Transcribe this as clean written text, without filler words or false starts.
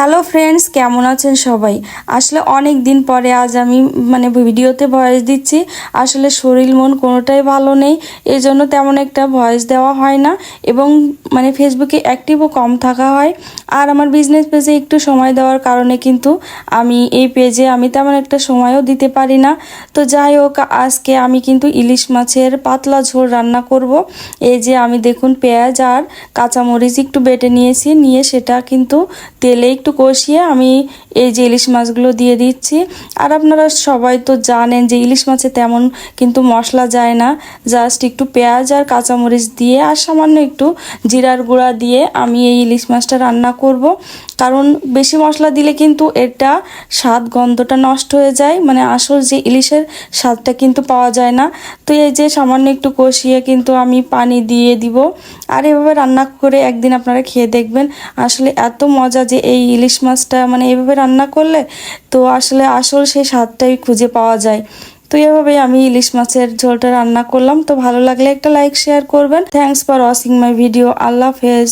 Hello friends, কেমন আছেন সবাই? আসলে অনেক দিন পরে আজ আমি ভিডিওতে ভয়েস দিচ্ছি। আসলে শরীর মন কোনোটাই ভালো নেই, এই জন্য তেমন একটা ভয়েস দেওয়া হয় না এবং ফেসবুকে অ্যাক্টিভও কম থাকা হয়। আর আমার বিজনেস পেজে একটু সময় দেওয়ার কারণে কিন্তু আমি এই পেজে তেমন একটা সময়ও দিতে পারি না। তো যাই হোক, আজকে আমি কিন্তু ইলিশ মাছের পাতলা ঝোল রান্না করব। এই যে আমি দেখুন পেঁয়াজ আর কাঁচামরিচ একটু বেটে নিয়ে সেটা কিন্তু তেলে একটু কষিয়ে আমি এই যে ইলিশ মাছগুলো দিয়ে দিচ্ছি। আর আপনারা সবাই তো জানেন যে ইলিশ মাছে তেমন কিন্তু মশলা যায় না, জাস্ট একটু পেঁয়াজ আর কাঁচামরিচ দিয়ে আর সামান্য একটু জিরার গুঁড়া দিয়ে আমি এই ইলিশ মাছটা রান্না করব। কারণ বেশি মশলা দিলে কিন্তু এটা স্বাদ গন্ধটা নষ্ট হয়ে যায়, আসল যে ইলিশের স্বাদটা কিন্তু পাওয়া যায় না। তো এই যে সামান্য একটু কষিয়ে কিন্তু আমি পানি দিয়ে দিব। আর এভাবে রান্না করে একদিন আপনারা খেয়ে দেখবেন, আসলে এত মজা যে এই ইলিশ মাছটা এভাবে রান্না করলে তো আসলে আসল সেই স্বাদটাই খুঁজে পাওয়া যায়। তো এভাবেই আমি ইলিশ মাছের ঝোলটা রান্না করলাম। তো ভালো লাগলে একটা লাইক শেয়ার করবেন। Thanks for watching my video. আল্লাহ হাফেজ।